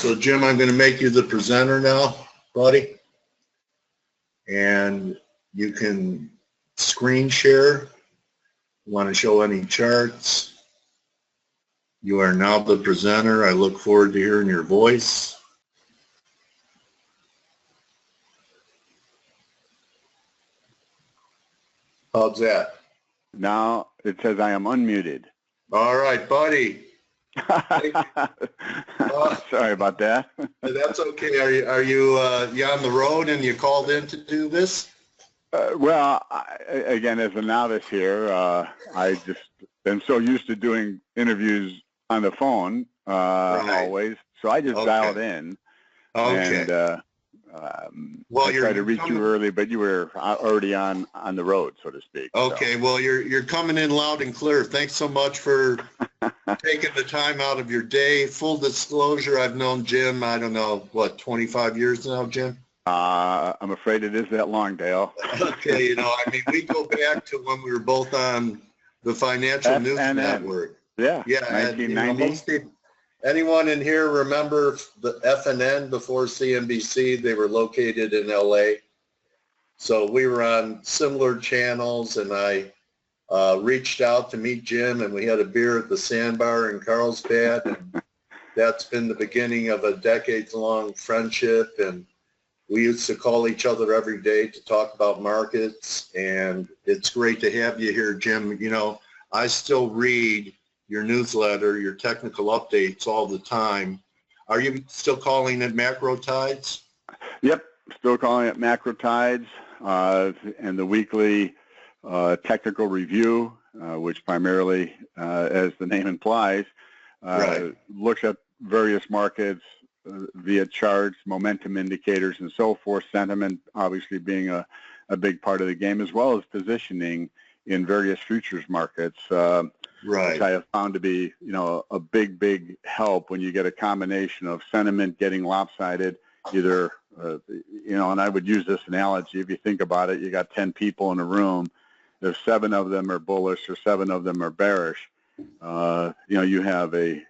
So Jim, I'm going to make you the presenter now, buddy. And you can screen share. You want to show any charts? You are now the presenter. I look forward to hearing your voice. How's that? Now it says I am unmuted. All right, buddy. Sorry about that. That's okay. Are you on the road and you called in to do this? Well, again, as a novice here, I just been so used to doing interviews on the phone always, so I just dialed in. Okay. And well, I tried to reach you early, but you were already on the road, so to speak. Okay. So. Well, you're coming in loud and clear. Thanks so much for taking the time out of your day. Full disclosure, I've known Jim, I don't know, what, 25 years now, Jim? I'm afraid it is that long, Dale. Okay, I mean, we go back to when we were both on the Financial News Network. Yeah, yeah. 1990. Anyone in here remember the FNN before CNBC? They were located in LA. So we were on similar channels, and I reached out to meet Jim, and we had a beer at the Sandbar in Carlsbad, and that's been the beginning of a decades-long friendship, and we used to call each other every day to talk about markets, and it's great to have you here, Jim. I still read your newsletter, your technical updates all the time. Are you still calling it macro tides? Yep, still calling it macro tides, and the weekly technical review, which primarily, as the name implies, looks at various markets via charts, momentum indicators, and so forth, sentiment obviously being a big part of the game, as well as positioning in various futures markets, which I have found to be, a big help when you get a combination of sentiment getting lopsided, either, and I would use this analogy. If you think about it, you got 10 people in a room. If 7 of them are bullish or 7 of them are bearish, you have a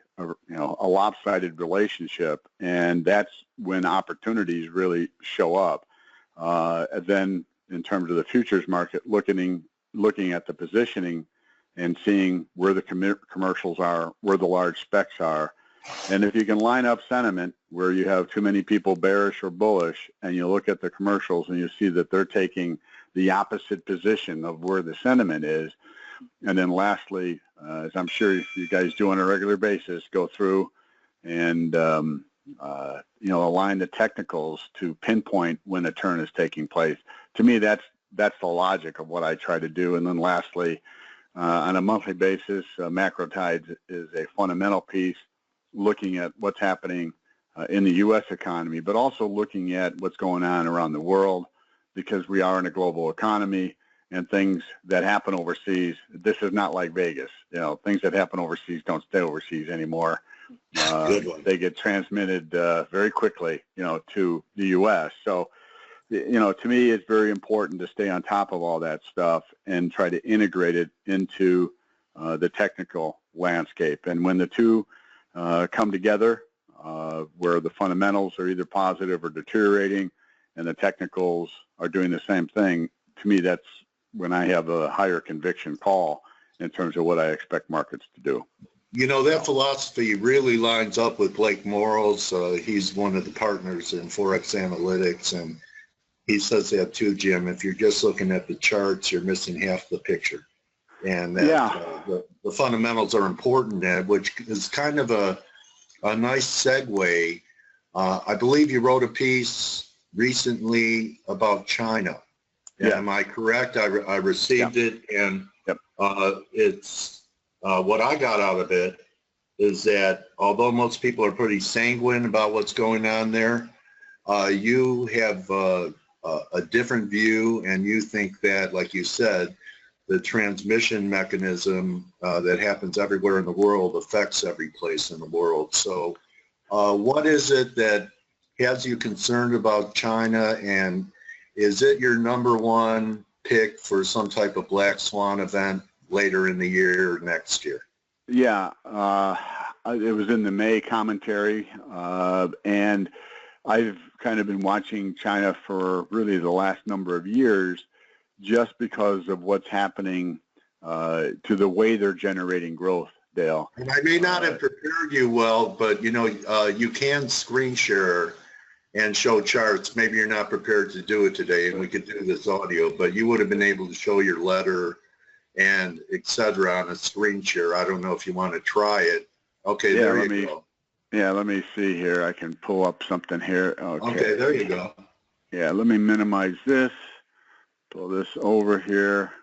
lopsided relationship, and that's when opportunities really show up. And then in terms of the futures market, looking at the positioning and seeing where the commercials are, where the large specs are. And if you can line up sentiment where you have too many people bearish or bullish, and you look at the commercials and you see that they're taking the opposite position of where the sentiment is. And then lastly, as I'm sure you guys do on a regular basis, go through and align the technicals to pinpoint when a turn is taking place. To me, that's the logic of what I try to do. And then lastly, on a monthly basis, macro tides is a fundamental piece, looking at what's happening in the U.S. economy, but also looking at what's going on around the world, because we are in a global economy, and things that happen overseas, this is not like Vegas. Things that happen overseas don't stay overseas anymore. They get transmitted very quickly, to the U.S. So, to me, it's very important to stay on top of all that stuff and try to integrate it into the technical landscape. And when the two come together, where the fundamentals are either positive or deteriorating, and the technicals are doing the same thing, to me, that's when I have a higher conviction call in terms of what I expect markets to do. That philosophy really lines up with Blake Morrow's. He's one of the partners in ForexAnalytix, and he says that too, Jim. If you're just looking at the charts, you're missing half the picture. And that, the fundamentals are important, which is kind of a nice segue. I believe you wrote a piece recently about China. Am I correct? I received it, and it's what I got out of it is that although most people are pretty sanguine about what's going on there, you have a different view, and you think that, like you said, the transmission mechanism that happens everywhere in the world affects every place in the world. So what is it that has you concerned about China, and is it your number one pick for some type of black swan event later in the year or next year? Yeah, it was in the May commentary, and I've kind of been watching China for really the last number of years just because of what's happening to the way they're generating growth, Dale. And I may not have prepared you well, but you know, you can screen share and show charts. Maybe you're not prepared to do it today, and we could do this audio, but you would have been able to show your letter and et cetera on a screen share. I don't know if you want to try it. Okay, Yeah, there you go. Yeah, let me see here. I can pull up something here. Okay, there you go. Yeah, let me minimize this. Pull this over here.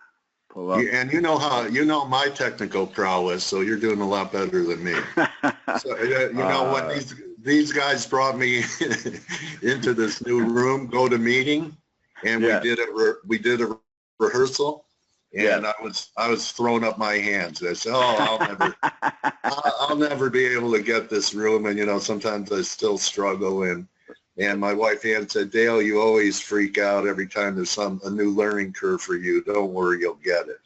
Pull up. And you know my technical prowess, so you're doing a lot better than me. So you know when these guys brought me into this new room, go to meeting, and we did a rehearsal. And I was throwing up my hands. I said, "Oh, I'll never be able to get this room." And you know, sometimes I still struggle. And my wife Ann said, "Dale, you always freak out every time there's a new learning curve for you. Don't worry, you'll get it."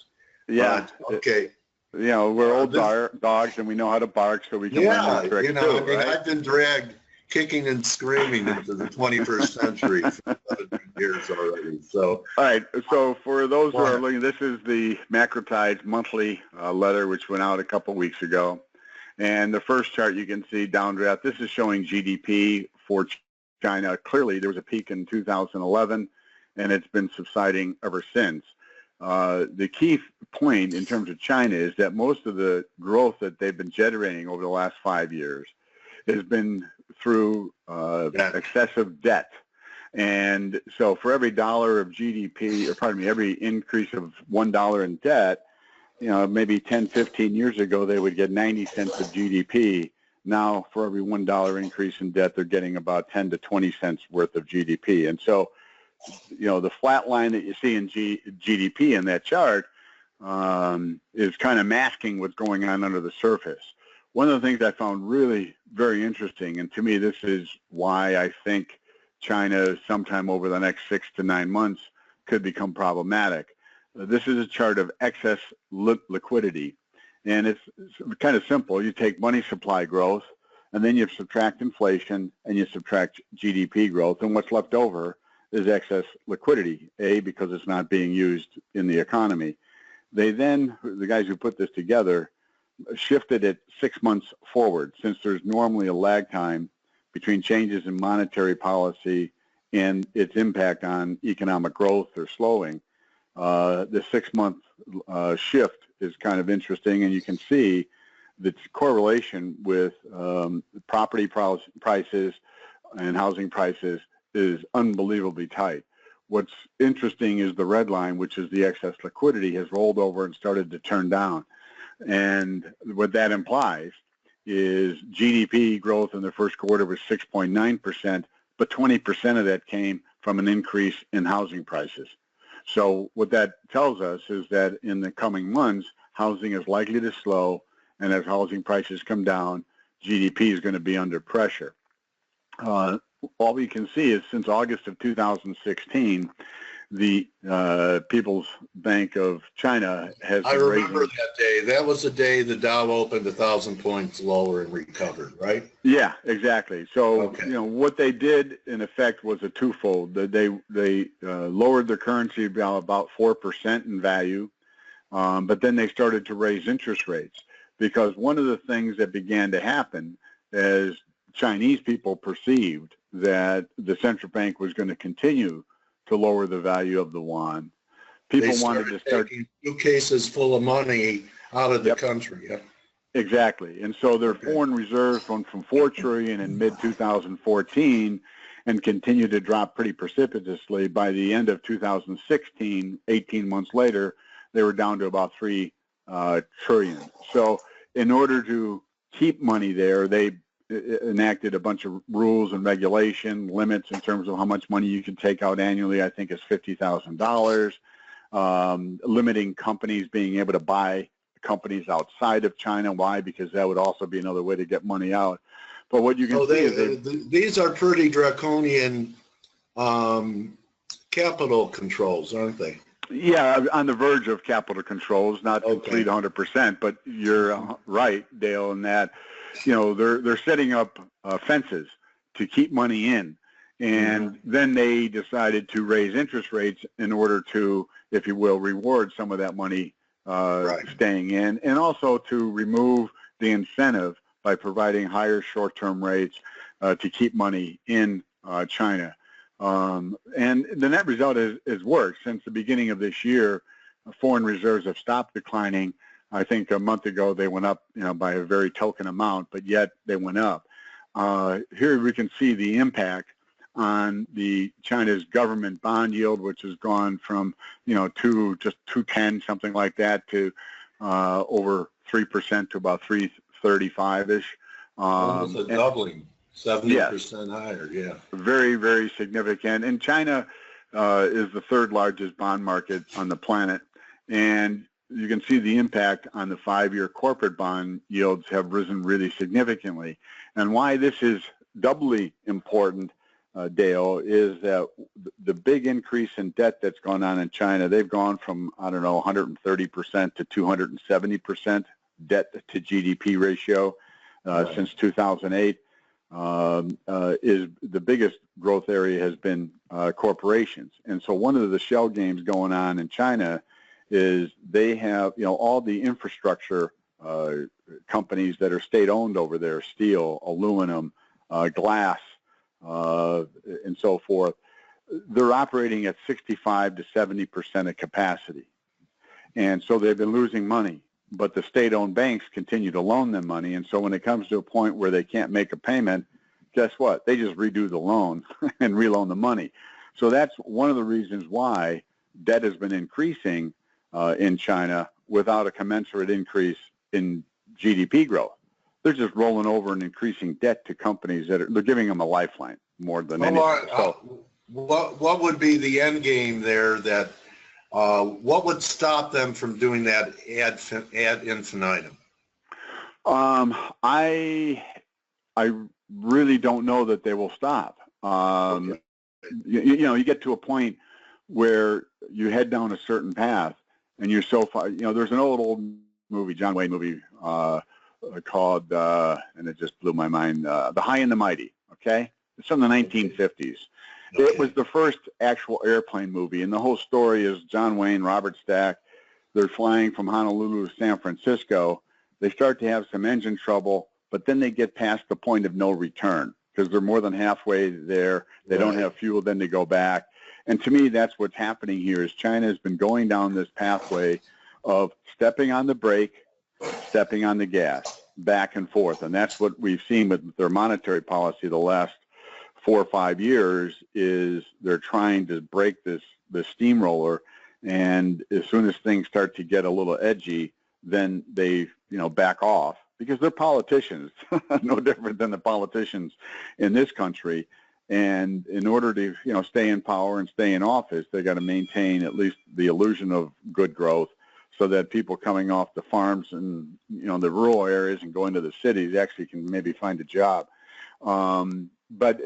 Yeah. But, okay. You know, we're old dogs, and we know how to bark, so we can learn that trick you know, too, I mean, right? I've been dragged kicking and screaming into the 21st century for 17 years already. So, all right. So for those who are looking, this is the Macrotides monthly letter, which went out a couple weeks ago. And the first chart you can see downdraft. This is showing GDP for China. Clearly, there was a peak in 2011, and it's been subsiding ever since. The key point in terms of China is that most of the growth that they've been generating over the last 5 years has been through excessive debt. And so for every dollar of GDP, or pardon me, every increase of $1 in debt, you know, maybe 10, 15 years ago, they would get 90 cents of GDP. Now, for every $1 increase in debt, they're getting about 10 to 20 cents worth of GDP. And so, you know, the flat line that you see in GDP in that chart is kind of masking what's going on under the surface. One of the things I found really very interesting, and to me this is why I think China sometime over the next 6 to 9 months could become problematic. This is a chart of excess liquidity, and it's kind of simple. You take money supply growth, and then you subtract inflation, and you subtract GDP growth, and what's left over is excess liquidity, because it's not being used in the economy. They then, the guys who put this together, shifted it 6 months forward, since there's normally a lag time between changes in monetary policy and its impact on economic growth or slowing. The 6 month shift is kind of interesting, and you can see the correlation with property prices and housing prices is unbelievably tight. What's interesting is the red line, which is the excess liquidity, has rolled over and started to turn down. And what that implies is GDP growth in the first quarter was 6.9%, but 20% of that came from an increase in housing prices. So what that tells us is that in the coming months, housing is likely to slow, and as housing prices come down, GDP is going to be under pressure. All we can see is since August of 2016, the People's Bank of China has been raising. I remember that day. That was the day the Dow opened 1,000 points lower and recovered, right? Yeah, exactly. So, you know, what they did in effect was a twofold. They lowered their currency by about 4% in value, but then they started to raise interest rates, because one of the things that began to happen is Chinese people perceived that the central bank was going to continue to lower the value of the yuan. People wanted to start taking suitcases full of money out of the country. Yeah. Exactly. And so their foreign reserves went from $4 trillion in mid-2014 and continued to drop pretty precipitously. By the end of 2016, 18 months later, they were down to about $3 trillion. So in order to keep money there, they enacted a bunch of rules and regulation limits in terms of how much money you can take out annually. I think it's $50,000, limiting companies being able to buy companies outside of China. Why? Because that would also be another way to get money out. But what you can see is these are pretty draconian capital controls, aren't they? Yeah, on the verge of capital controls, not complete 100%, but you're right, Dale, in that they're setting up fences to keep money in. And then they decided to raise interest rates in order to, if you will, reward some of that money staying in, and also to remove the incentive by providing higher short-term rates to keep money in China. And the net result is worse. Since the beginning of this year, foreign reserves have stopped declining. I think a month ago they went up, by a very token amount, but yet they went up. Here we can see the impact on the China's government bond yield, which has gone from just 210, something like that, to over 3% to about 335-ish. Almost a doubling, 70% higher. Yeah, very, very significant. And China is the third largest bond market on the planet, and you can see the impact on the 5-year corporate bond yields have risen really significantly. And why this is doubly important, Dale, is that the big increase in debt that's gone on in China, they've gone from, 130% to 270% debt to GDP ratio since 2008. Is the biggest growth area has been corporations. And so one of the shell games going on in China is they have, all the infrastructure companies that are state-owned over there, steel, aluminum, glass, and so forth, they're operating at 65 to 70% of capacity. And so they've been losing money, but the state-owned banks continue to loan them money. And so when it comes to a point where they can't make a payment, guess what? They just redo the loan and reloan the money. So that's one of the reasons why debt has been increasing in China without a commensurate increase in GDP growth. They're just rolling over and increasing debt to companies they're giving them a lifeline more than anything. So, what would be the end game there? That what would stop them from doing that ad infinitum? I really don't know that they will stop. Okay. You get to a point where you head down a certain path, and you're so far. There's an old movie, John Wayne movie, called, and it just blew my mind, The High and the Mighty, okay? It's from the 1950s. Okay. It was the first actual airplane movie, and the whole story is John Wayne, Robert Stack, they're flying from Honolulu to San Francisco. They start to have some engine trouble, but then they get past the point of no return because they're more than halfway there. They don't have fuel, then they go back. And to me, that's what's happening here is China has been going down this pathway of stepping on the brake, stepping on the gas, back and forth. And that's what we've seen with their monetary policy the last 4 or 5 years is they're trying to break this steamroller. And as soon as things start to get a little edgy, then they, back off because they're politicians, no different than the politicians in this country. And in order to, stay in power and stay in office, they got to maintain at least the illusion of good growth, so that people coming off the farms and the rural areas and going to the cities actually can maybe find a job. But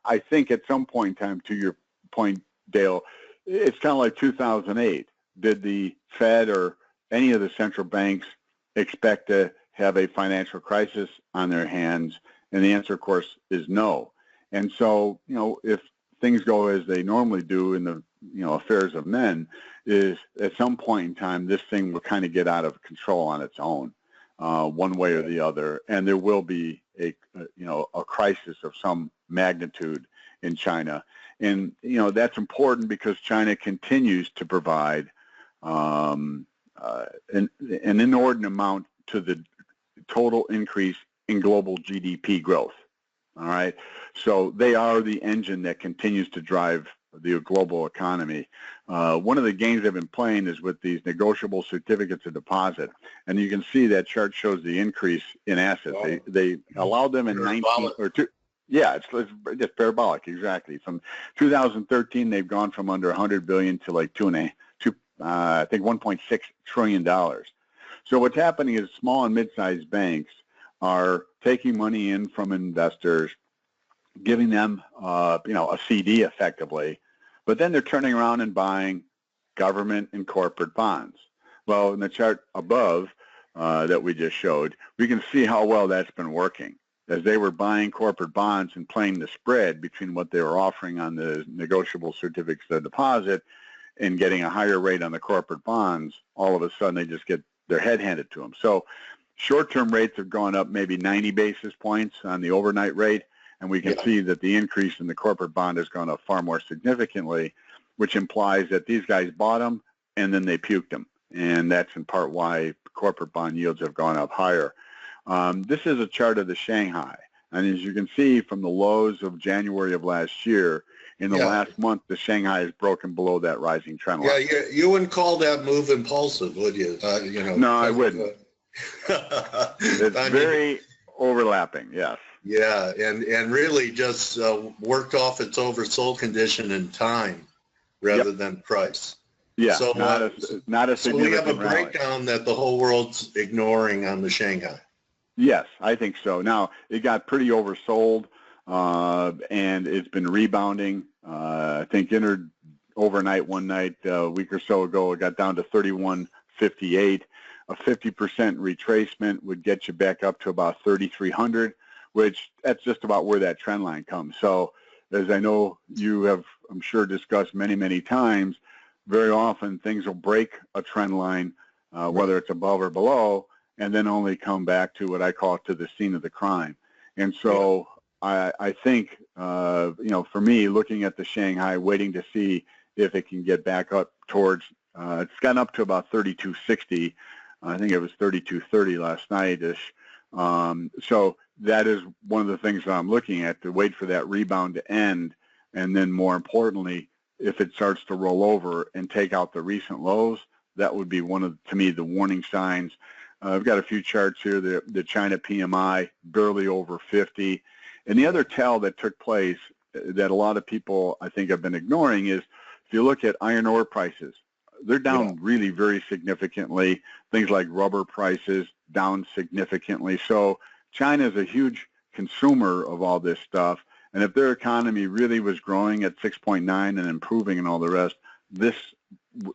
I think at some point in time, to your point, Dale, it's kind of like 2008. Did the Fed or any of the central banks expect to have a financial crisis on their hands? And the answer, of course, is no. And so, if things go as they normally do in the affairs of men, is at some point in time this thing will kind of get out of control on its own, one way or the other, and there will be a crisis of some magnitude in China. And that's important because China continues to provide an inordinate amount to the total increase in global GDP growth. All right, so they are the engine that continues to drive the global economy. One of the games they've been playing is with these negotiable certificates of deposit, and you can see that chart shows the increase in assets. Wow. They allowed them in parabolic. 19 or two. Yeah, it's parabolic, exactly. From 2013, they've gone from under 100 billion to like I think 1.6 trillion dollars. So what's happening is small and mid-sized banks are taking money in from investors, giving them, a CD effectively, but then they're turning around and buying government and corporate bonds. Well, in the chart above, that we just showed, we can see how well that's been working. As they were buying corporate bonds and playing the spread between what they were offering on the negotiable certificates of deposit and getting a higher rate on the corporate bonds, all of a sudden they just get their head handed to them. So short-term rates have gone up maybe 90 basis points on the overnight rate, and we can see that the increase in the corporate bond has gone up far more significantly, which implies that these guys bought them and then they puked them. And that's in part why corporate bond yields have gone up higher. This is a chart of the Shanghai. And as you can see from the lows of January of last year, in the last month, the Shanghai has broken below that rising trend line. Yeah, you wouldn't call that move impulsive, would you? No, I wouldn't. It's very overlapping, yes. Yeah, and really just worked off its oversold condition in time rather than price. Yeah, so, not a significant So we have a rally. breakdown that the whole world's ignoring on the Shanghai. Yes, I think so. Now, it got pretty oversold, and it's been rebounding. I think entered overnight one night a week or so ago. It got down to 31.58. A 50% retracement would get you back up to about 3,300, which that's just about where that trend line comes. So as I know you have, I'm sure, discussed many, many times, very often things will break a trend line, whether it's above or below, and then only come back to what I call to the scene of the crime. And so I think, for me, looking at the Shanghai, waiting to see if it can get back up towards, it's gotten up to about 3260. I think it was 3230 last night-ish. So that is one of the things that I'm looking at, to wait for that rebound to end, and then more importantly, if it starts to roll over and take out the recent lows, that would be one of, to me, the warning signs. I've got a few charts here. The China PMI, barely over 50. And the other tell that took place that a lot of people, I think, have been ignoring is, if you look at iron ore prices, they're down really very significantly. Things like rubber prices down significantly. So China is a huge consumer of all this stuff. And if their economy really was growing at 6.9 and improving and all the rest, this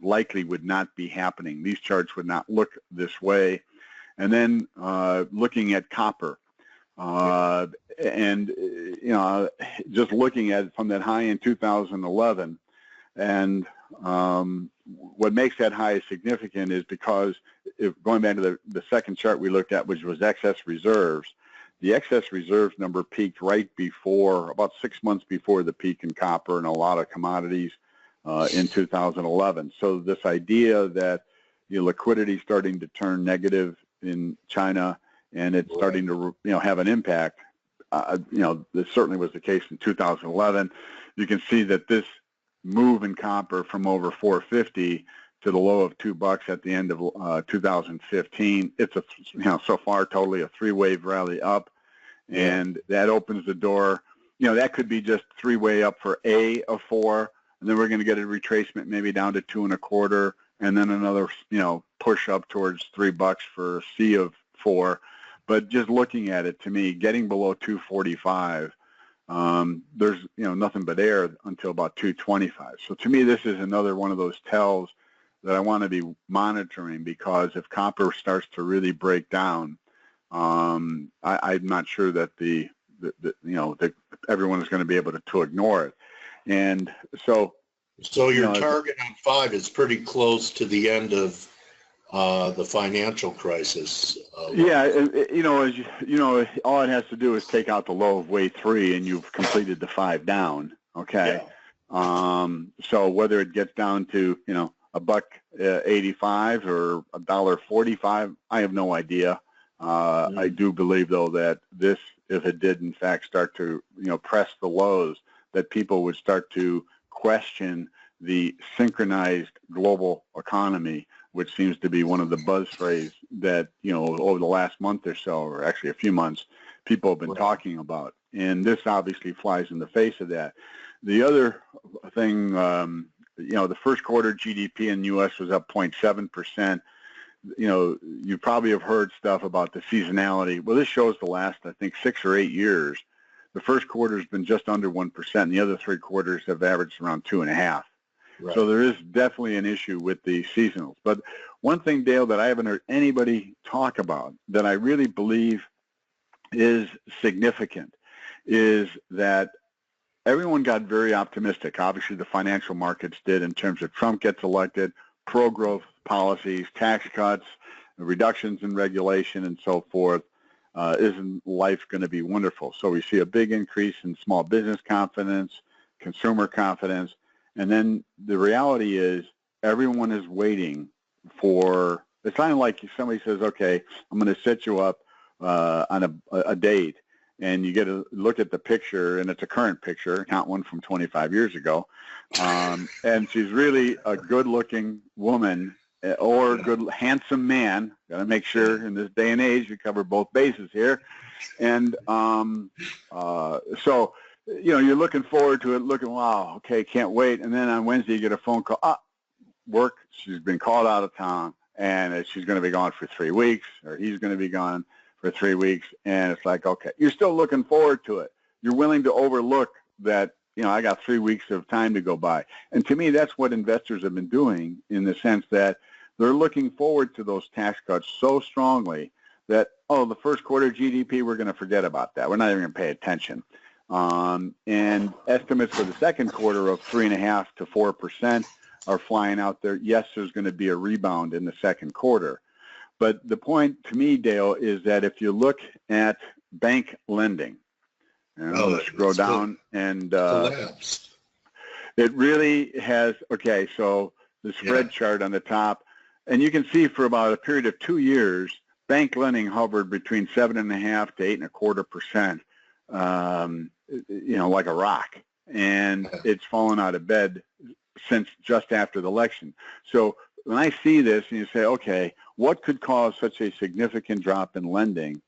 likely would not be happening. These charts would not look this way. And then looking at copper, and just looking at it from that high in 2011, and what makes that high significant is because, if going back to the second chart we looked at, which was excess reserves, the excess reserves number peaked right before, about 6 months before the peak in copper and a lot of commodities in 2011. So this idea that liquidity starting to turn negative in China and it's starting to have an impact, this certainly was the case in 2011. You can see that this move in copper from over 450 to the low of $2 at the end of 2015. It's so far totally a three-wave rally up, and that opens the door. That could be just three-way up for A of 4, and then we're going to get a retracement maybe down to 2.25, and then another push up towards $3 for C of 4. But just looking at it, to me, getting below 245. There's nothing but air until about 225. So to me, this is another one of those tells that I want to be monitoring, because if copper starts to really break down, I'm not sure that that everyone is going to be able to ignore it. And so your target on 5 is pretty close to the end of the financial crisis. Yeah, as all it has to do is take out the low of wave 3, and you've completed the 5 down. Okay. Yeah. So whether it gets down to $1.85 or $1.45, I have no idea. I do believe, though, that this, if it did in fact start to press the lows, that people would start to question the synchronized global economy, which seems to be one of the buzz phrases that, over the last month or so, or actually a few months, people have been talking about. And this obviously flies in the face of that. The other thing, the first quarter GDP in the U.S. was up 0.7%. You probably have heard stuff about the seasonality. Well, this shows the last, I think, 6 or 8 years. The first quarter has been just under 1%, and the other 3 quarters have averaged around 2.5%. Right. So there is definitely an issue with the seasonals. But one thing, Dale, that I haven't heard anybody talk about that I really believe is significant is that everyone got very optimistic. Obviously, the financial markets did in terms of Trump gets elected, pro-growth policies, tax cuts, reductions in regulation, and so forth. Isn't life going to be wonderful? So we see a big increase in small business confidence, consumer confidence, and then the reality is everyone is waiting for, it's kind of like somebody says, okay, I'm going to set you up on a date, and you get to look at the picture, and it's a current picture, not one from 25 years ago, and she's really a good-looking woman or a good, handsome man. Got to make sure in this day and age we cover both bases here. And so, you know, you're looking forward to it, looking, wow, okay, can't wait. And then on Wednesday you get a phone call, work, she's been called out of town, and she's going to be gone for 3 weeks, or he's going to be gone for 3 weeks. And it's like, okay, you're still looking forward to it. You're willing to overlook that, you know, I got 3 weeks of time to go by. And to me, that's what investors have been doing, in the sense that they're looking forward to those tax cuts so strongly that, oh, the first quarter GDP, we're going to forget about that. We're not even going to pay attention. And estimates for the second quarter of 3.5% to 4% are flying out there. Yes, there's going to be a rebound in the second quarter. But the point to me, Dale, is that if you look at bank lending, you know, let's scroll down, and it really has, okay, so the spread chart on the top, and you can see for about a period of 2 years, bank lending hovered between 7.5% to 8.25%, you know, like a rock. And it's fallen out of bed since just after the election. So when I see this and you say, okay, what could cause such a significant drop in lending?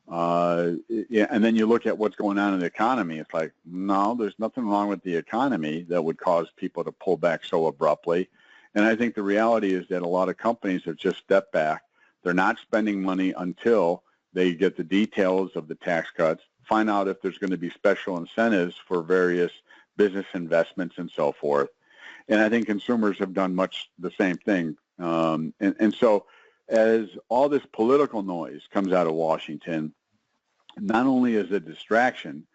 And then you look at what's going on in the economy. It's like, no, there's nothing wrong with the economy that would cause people to pull back so abruptly. And I think the reality is that a lot of companies have just stepped back. They're not spending money until they get the details of the tax cuts, find out if there's going to be special incentives for various business investments and so forth. And I think consumers have done much the same thing. And so as all this political noise comes out of Washington, not only is it a distraction,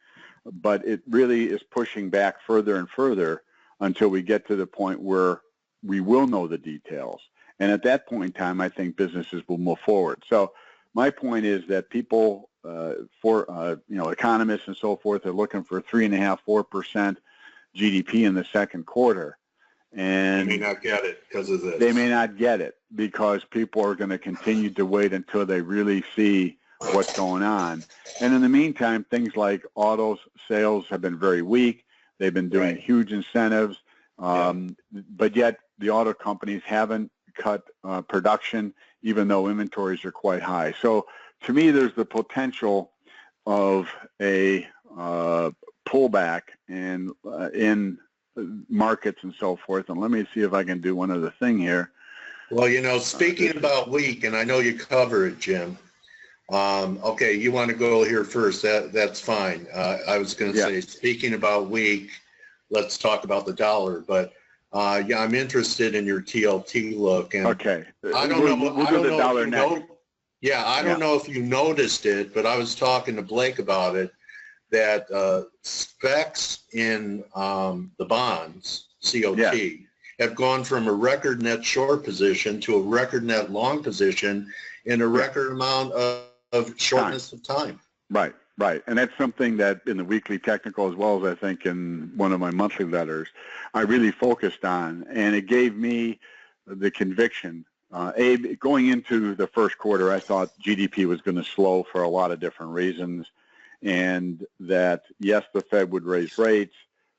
but it really is pushing back further and further until we get to the point where we will know the details. And at that point in time, I think businesses will move forward. So my point is that people, economists and so forth, are looking for 3.5%, 4% GDP in the second quarter. And they may not get it because of this. They may not get it because people are going to continue to wait until they really see what's going on. And in the meantime, things like auto sales have been very weak. They've been doing huge incentives, but yet the auto companies haven't cut production, even though inventories are quite high. So to me, there's the potential of a pullback in markets and so forth. And let me see if I can do one other thing here. Well, you know, speaking about weak, and I know you cover it, Jim. Okay, you want to go here first. That's fine. I was going to say, speaking about weak, let's talk about the dollar. But I'm interested in your TLT look. And okay. I don't know. I don't know if you noticed it, but I was talking to Blake about it. That specs in the bonds, COT, have gone from a record net short position to a record net long position in a record amount of shortness of time. Right. And that's something that in the weekly technical, as well as I think in one of my monthly letters, I really focused on. And it gave me the conviction. Going into the first quarter, I thought GDP was going to slow for a lot of different reasons. And that, yes, the Fed would raise rates,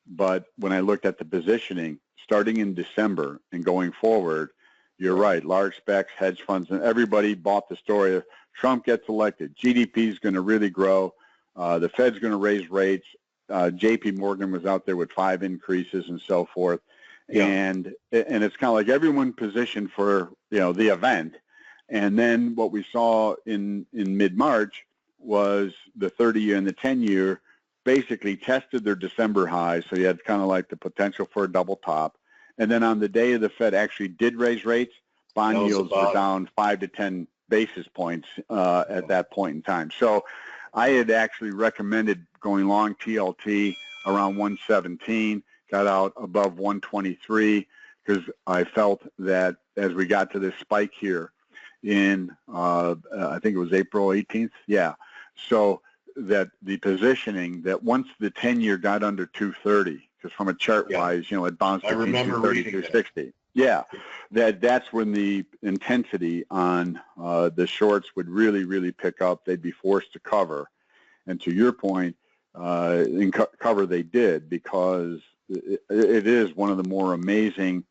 but when I looked at the positioning, starting in December and going forward, you're right, large specs, hedge funds, and everybody bought the story of Trump gets elected, GDP is going to really grow, the Fed's going to raise rates, JP Morgan was out there with 5 increases and so forth, and it's kind of like everyone positioned for, you know, the event. And then what we saw in mid-March was the 30-year and the 10-year basically tested their December highs, so you had kind of like the potential for a double top, And then on the day the Fed actually did raise rates, bond yields were down 5 to 10 basis points at that point in time. So I had actually recommended going long TLT around 117, got out above 123, because I felt that as we got to this spike here in, I think it was April 18th, yeah. So that the positioning that once the 10-year got under 230, because from a chart-wise, you know, it bounced between 230 to 260. Yeah, that's when the intensity on the shorts would really, really pick up. They'd be forced to cover. And to your point, cover they did, because it is one of the more amazing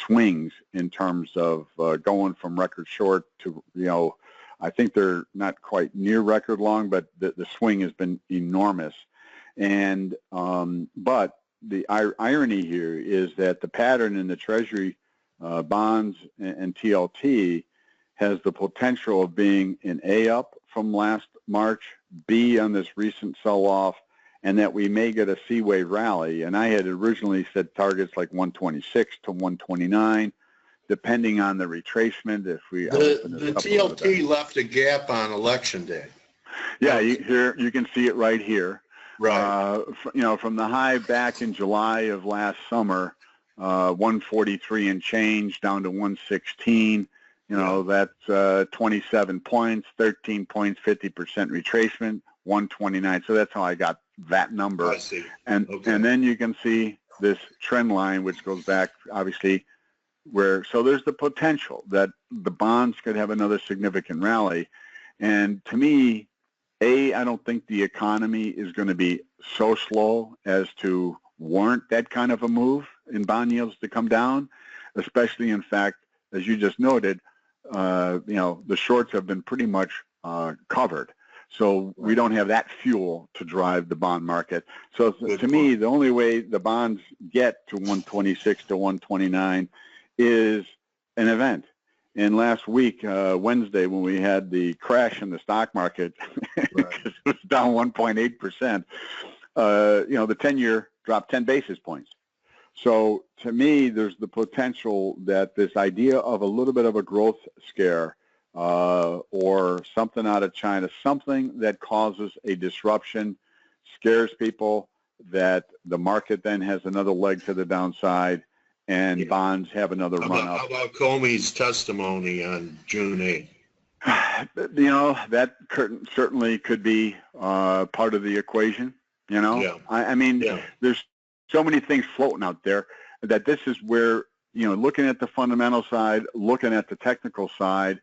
swings in terms of going from record short to, you know, I think they're not quite near record long, but the swing has been enormous. And but the irony here is that the pattern in the Treasury bonds and TLT has the potential of being an A up from last March, B on this recent sell-off, and that we may get a C wave rally. And I had originally said targets like 126 to 129, depending on the retracement. If we the TLT left a gap on election day. Yeah, you can see it right here. Right. You know, from the high back in July of last summer, 143 and change down to 116. You know, that's 27 points, 13 points, 50% retracement, 129. So that's how I got that number. I see. And then you can see this trend line, which goes back, obviously, so there's the potential that the bonds could have another significant rally. And to me, I don't think the economy is going to be so slow as to warrant that kind of a move in bond yields to come down, especially, in fact, as you just noted, you know, the shorts have been pretty much covered. So we don't have that fuel to drive the bond market. So to me, the only way the bonds get to 126 to 129 is an event. And last week, Wednesday, when we had the crash in the stock market, it was down 1.8%, you know, the 10-year dropped 10 basis points. So to me, there's the potential that this idea of a little bit of a growth scare or something out of China, something that causes a disruption, scares people, that the market then has another leg to the downside, and bonds have another run up. How about Comey's testimony on June 8th? You know, that certainly could be part of the equation, you know. Yeah. I mean, there's so many things floating out there that this is where, you know, looking at the fundamental side, looking at the technical side,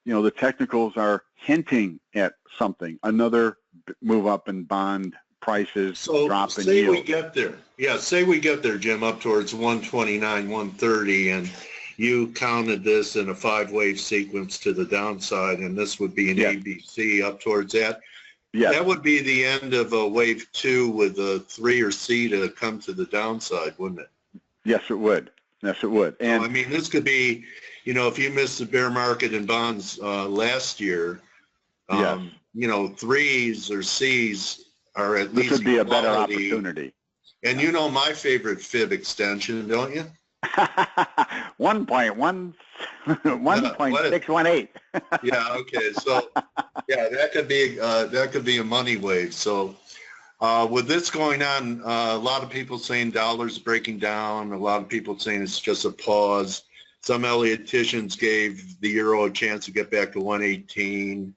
you know, the technicals are hinting at something, another move up in bond prices, drop in yield. Say we get there. Yeah, say we get there, Jim, up towards 129, 130, and you counted this in a 5-wave sequence to the downside, and this would be an ABC up towards that. Yeah. That would be the end of a wave 2 with a 3 or C to come to the downside, wouldn't it? Yes, it would. Yes, it would. And so, I mean, this could be, you know, if you missed the bear market in bonds last year, you know, 3s or Cs are at least this would be a better opportunity. And you know my favorite fib extension, don't you? 1.618. Yeah. Okay. So, yeah, that could be a money wave. So, with this going on, a lot of people saying dollars breaking down. A lot of people saying it's just a pause. Some Elliottians gave the euro a chance to get back to 118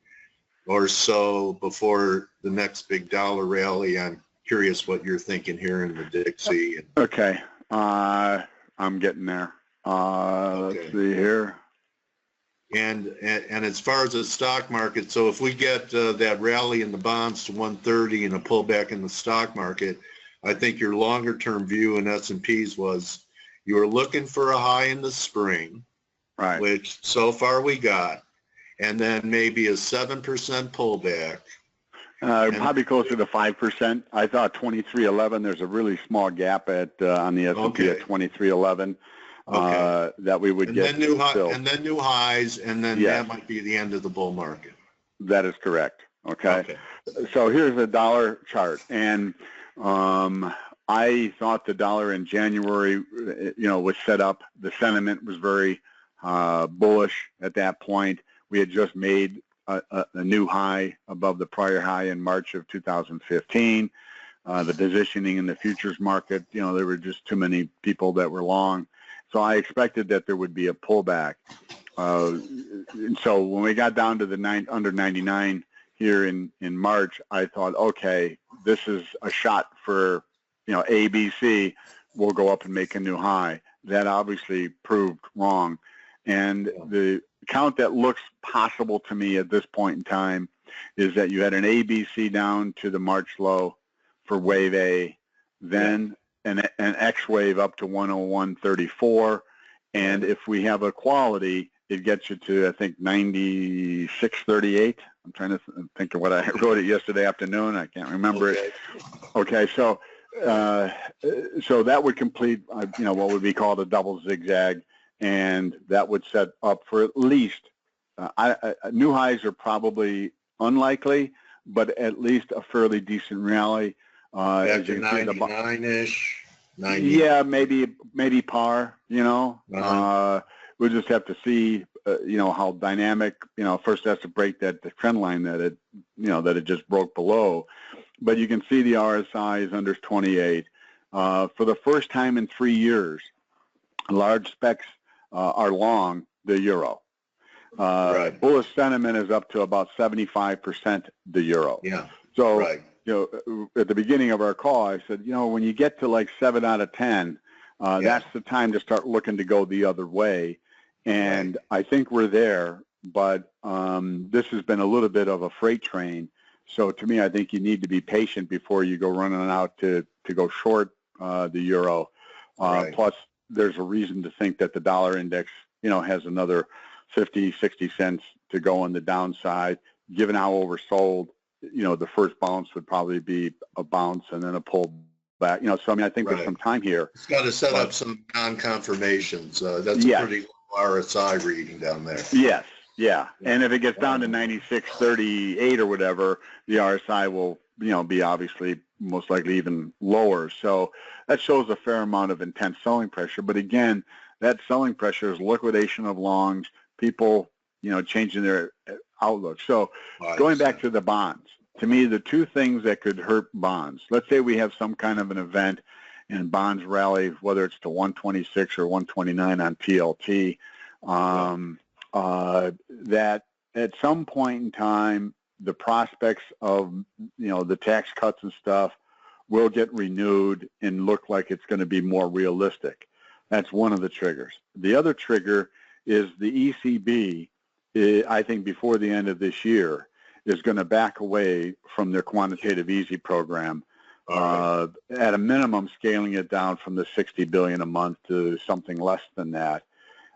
or so before the next big dollar rally. I'm curious what you're thinking here in the Dixie. Okay. I'm getting there. Let's see here. And as far as the stock market, so if we get that rally in the bonds to 130 and a pullback in the stock market, I think your longer term view in S&Ps was you were looking for a high in the spring, right? Which so far we got, and then maybe a 7% pullback. Probably closer to 5%. I thought 23.11. There's a really small gap at on the S&P at 23.11. That we would get. And then new highs, and then that might be the end of the bull market. That is correct. Okay. So here's a dollar chart, and I thought the dollar in January, was set up. The sentiment was very bullish at that point. We had just made a new high above the prior high in March of 2015. The positioning in the futures market, there were just too many people that were long. So I expected that there would be a pullback. And so when we got down to the under 99 here in March, I thought, okay, this is a shot for, ABC will go up and make a new high. That obviously proved wrong. And the count that looks possible to me at this point in time is that you had an ABC down to the March low for wave A, then an X wave up to 101.34, and if we have equality, it gets you to, I think, 96.38. I'm trying to think of what I wrote it yesterday afternoon. I can't remember it. Okay, so that would complete, what would be called a double zigzag, and that would set up for at least, new highs are probably unlikely, but at least a fairly decent rally. Back to 99-ish, 90. Yeah, maybe par, we'll just have to see, how dynamic, first it has to break the trend line that it just broke below. But you can see the RSI is under 28. For the first time in 3 years, large specs are long the euro. Bullish sentiment is up to about 75% the euro. Yeah. So, at the beginning of our call, I said, when you get to like 7 out of 10, that's the time to start looking to go the other way. And I think we're there, but this has been a little bit of a freight train. So to me, I think you need to be patient before you go running out to go short the euro. Plus, there's a reason to think that the dollar index, has another 50, 60 cents to go on the downside. Given how oversold, the first bounce would probably be a bounce and then a pull back. So I think there's some time here. It's got to set up some non-confirmations. That's a pretty low RSI reading down there. Yes. Yeah. And if it gets down to 96.38 or whatever, the RSI will, be obviously most likely even lower. So that shows a fair amount of intense selling pressure. But again, that selling pressure is liquidation of longs, people, changing their outlook. So going back to the bonds, to me, the two things that could hurt bonds, let's say we have some kind of an event and bonds rally, whether it's to 126 or 129 on TLT, that at some point in time, the prospects of, the tax cuts and stuff will get renewed and look like it's going to be more realistic. That's one of the triggers. The other trigger is the ECB, I think before the end of this year, is going to back away from their quantitative easy program, at a minimum scaling it down from the $60 billion a month to something less than that.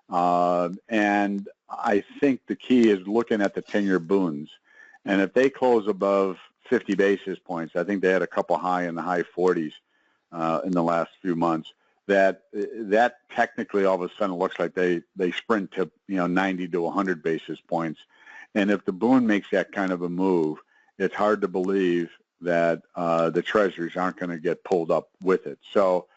And I think the key is looking at the 10-year boons. And if they close above 50 basis points, I think they had a couple high in the high 40s in the last few months, that technically all of a sudden looks like they sprint to 90 to 100 basis points. And if the boon makes that kind of a move, it's hard to believe that the treasuries aren't going to get pulled up with it. So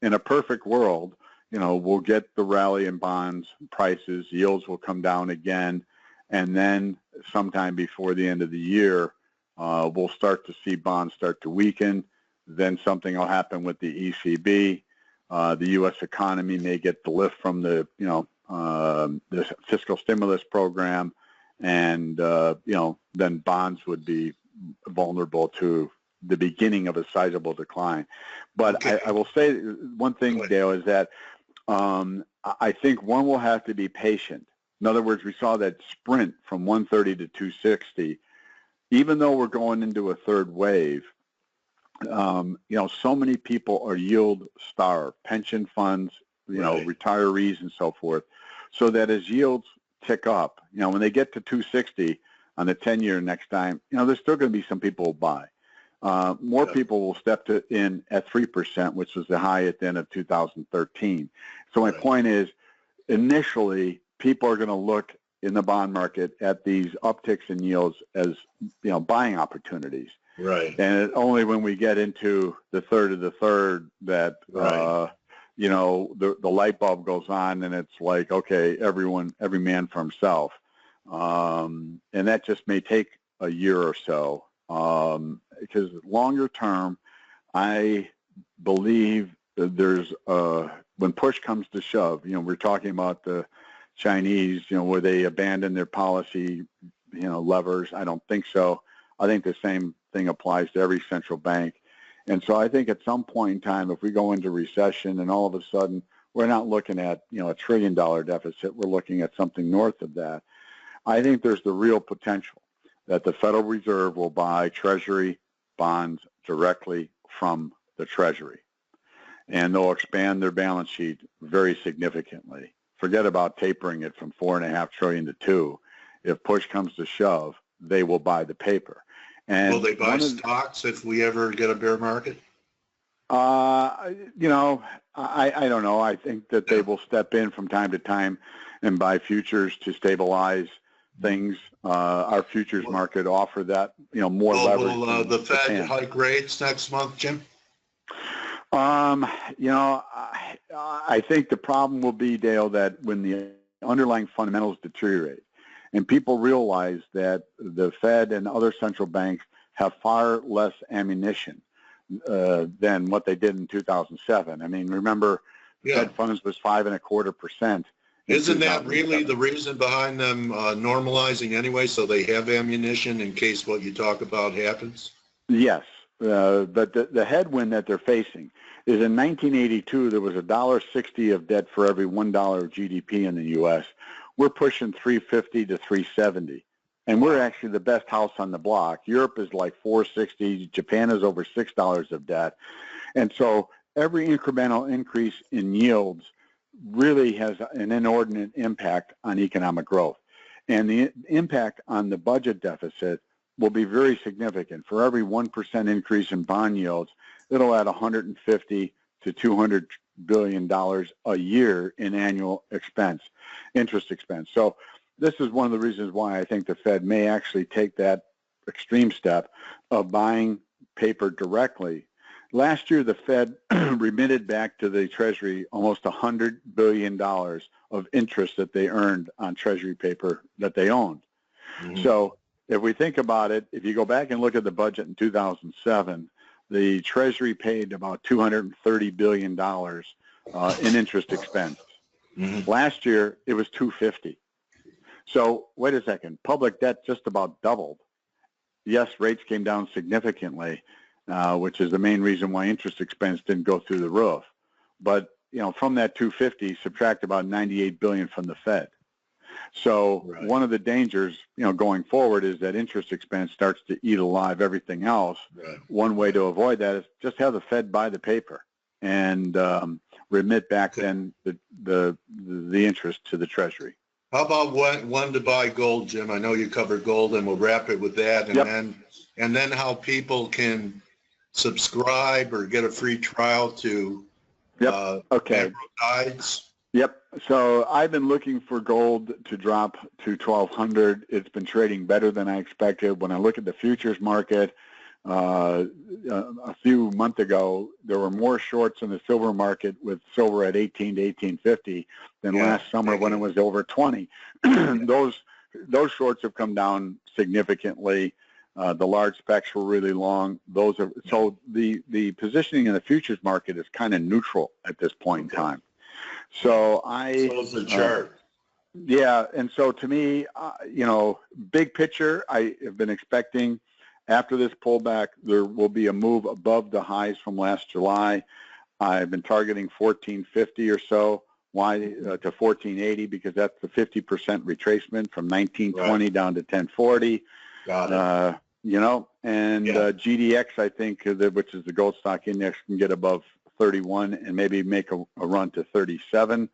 in a perfect world, we'll get the rally in bonds prices, yields will come down again, and then sometime before the end of the year, we'll start to see bonds start to weaken. Then something will happen with the ECB. The U.S. economy may get the lift from the fiscal stimulus program, and then bonds would be vulnerable to the beginning of a sizable decline. But I will say one thing, Dale, is that I think one will have to be patient. In other words, we saw that sprint from 130 to 260. Even though we're going into a third wave, so many people are yield starved, pension funds, retirees and so forth, so that as yields tick up, when they get to 260 on the 10-year next time, there's still going to be some people who buy. More people will step in at 3%, which was the high at the end of 2013. So my point is, initially, people are going to look in the bond market at these upticks in yields as buying opportunities. Right. And only when we get into the third of the third that, Right. you know, the light bulb goes on, and it's like, okay, every man for himself. And that just may take a year or so, because longer term, I believe that there's, when push comes to shove, you know, we're talking about the Chinese, you know, where they abandon their policy, you know, levers. I don't think so. I think the same thing applies to every central bank. And so I think at some point in time, if we go into recession and all of a sudden we're not looking at, you know, $1 trillion deficit, we're looking at something north of that. I think there's the real potential that the Federal Reserve will buy Treasury bonds directly from the Treasury, and they'll expand their balance sheet very significantly. Forget about tapering it from $4.5 trillion to $2 trillion. If push comes to shove, they will buy the paper. And will they buy stocks if we ever get a bear market? You know, I don't know. I think that they will step in from time to time and buy futures to stabilize things. Our futures market offer that, you know, more leverage. Will the Fed hike rates next month, Jim? You know, I think the problem will be, Dale, that when the underlying fundamentals deteriorate and people realize that the Fed and other central banks have far less ammunition than what they did in 2007. I mean, remember, Fed funds was 5.25%. Isn't that really the reason behind them normalizing anyway, so they have ammunition in case what you talk about happens? Yes, but the headwind that they're facing is in 1982, there was $1.60 of debt for every $1 of GDP in the U.S. We're pushing 350 to 370, and we're actually the best house on the block. Europe is like 460. Japan is over $6 of debt. And so every incremental increase in yields really has an inordinate impact on economic growth. And the impact on the budget deficit will be very significant. For every 1% increase in bond yields, it'll add $150 to $200 billion a year in annual expense, interest expense. So this is one of the reasons why I think the Fed may actually take that extreme step of buying paper directly. Last year, the Fed remitted back to the Treasury almost $100 billion of interest that they earned on Treasury paper that they owned. Mm-hmm. So if we think about it, if you go back and look at the budget in 2007, the Treasury paid about $230 billion in interest expense. Mm-hmm. Last year, it was $250. So wait a second, public debt just about doubled. Yes, rates came down significantly, which is the main reason why interest expense didn't go through the roof. But, you know, from that 250, subtract about 98 billion from the Fed. So one of the dangers, you know, going forward is that interest expense starts to eat alive everything else. Right. One way to avoid that is just have the Fed buy the paper and remit back then the interest to the Treasury. How about when to buy gold, Jim? I know you covered gold, and we'll wrap it with that, and then how people can subscribe or get a free trial to macrotides. Yep. So I've been looking for gold to drop to 1,200. It's been trading better than I expected. When I look at the futures market, a few months ago, there were more shorts in the silver market with silver at 18 to 1850 than last summer when it was over 20. Those shorts have come down significantly. The large specs were really long. So the positioning in the futures market is kind of neutral at this point in time. So so's the chart. Yeah, and so to me, you know, big picture, I have been expecting after this pullback, there will be a move above the highs from last July. I've been targeting 1450 or so. Why to 1480? Because that's the 50% retracement from 1920 down to 1040. Got it. You know, and GDX, I think, which is the gold stock index, can get above 31 and maybe make a run to 37.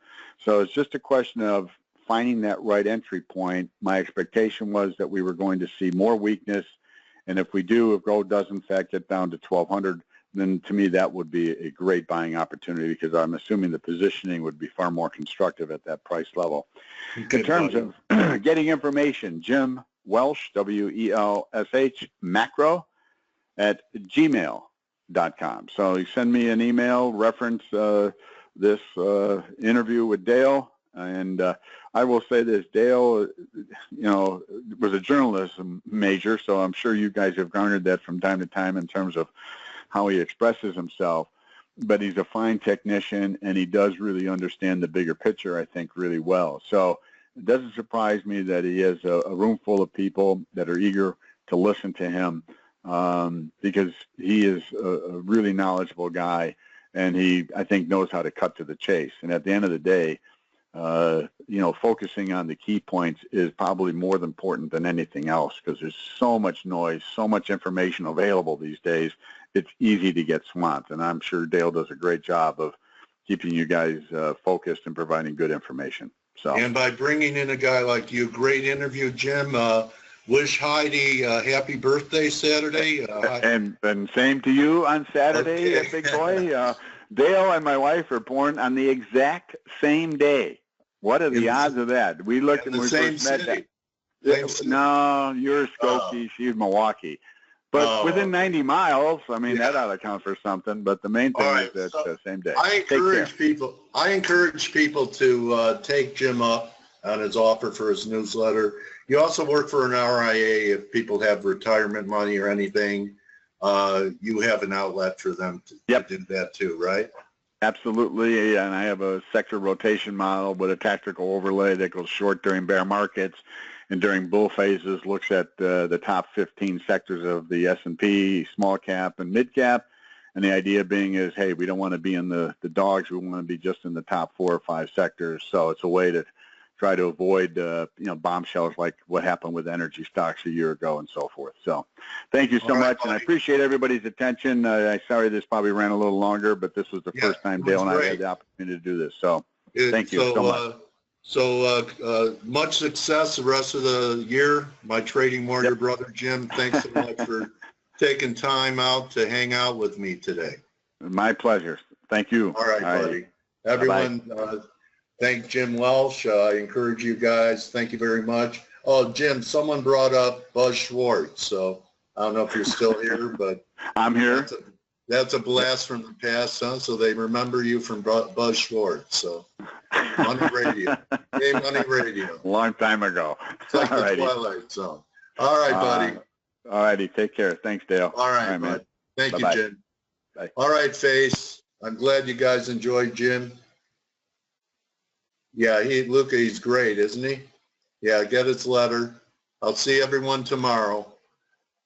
So it's just a question of finding that right entry point. My expectation was that we were going to see more weakness. And if gold does in fact get down to 1,200, then to me that would be a great buying opportunity because I'm assuming the positioning would be far more constructive at that price level. In terms of getting information, Jim Welsh, W-E-L-S-H, macro dale@gmail.com. So you send me an email, reference this interview with Dale, and I will say this: Dale, was a journalism major, so I'm sure you guys have garnered that from time to time in terms of how he expresses himself. But he's a fine technician, and he does really understand the bigger picture, I think, really well. So it doesn't surprise me that he has a room full of people that are eager to listen to him, because he is a really knowledgeable guy, and he, I think, knows how to cut to the chase. And at the end of the day, focusing on the key points is probably more important than anything else, because there's so much noise, so much information available these days. It's easy to get swamped, and I'm sure Dale does a great job of keeping you guys focused and providing good information. So, and by bringing in a guy like you, great interview, Jim. Wish Heidi happy birthday Saturday. And same to you on Saturday, okay. Big boy. Dale and my wife are born on the exact same day. What are the odds of that? We looked and we first met. No, you're Skokie, she's Milwaukee. But within 90 miles, I mean, that ought to count for something. But the main thing is that same day. I encourage people to take Jim up on his offer for his newsletter. You also work for an RIA. If people have retirement money or anything, you have an outlet for them to do that too, right? Absolutely, and I have a sector rotation model with a tactical overlay that goes short during bear markets, and during bull phases looks at the top 15 sectors of the S&P, small cap and mid cap. And the idea being is, hey, we don't want to be in the dogs. We want to be just in the top 4 or 5 sectors. So it's a way to try to avoid bombshells like what happened with energy stocks a year ago and so forth. So thank you so much, and I appreciate everybody's attention. I'm sorry this probably ran a little longer, but this was the first time Dale and I had the opportunity to do this. So thank you so much. So much success the rest of the year. My trading warrior brother, Jim, thanks so much for taking time out to hang out with me today. My pleasure. Thank you. All right, buddy. Everyone, thank Jim Welsh. I encourage you guys. Thank you very much. Oh, Jim, someone brought up Buzz Schwartz. So I don't know if you're still here, but I'm here. That's a blast from the past, huh? So they remember you from Buzz Schwartz. So Money Radio. Hey, Money Radio. Long time ago. It's like the Twilight Zone. All right, buddy. All righty. Take care. Thanks, Dale. All right, man. Thank you, Jim. Bye. All right, F.A.C.E. I'm glad you guys enjoyed Jim. Yeah, Luca, he's great, isn't he? Yeah, get his letter. I'll see everyone tomorrow.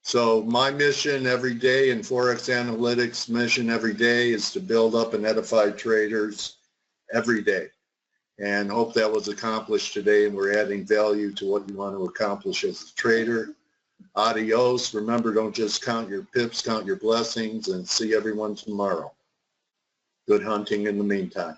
So my mission every day and ForexAnalytix mission every day is to build up and edify traders every day. And hope that was accomplished today, and we're adding value to what you want to accomplish as a trader. Adios. Remember, don't just count your pips, count your blessings, and see everyone tomorrow. Good hunting in the meantime.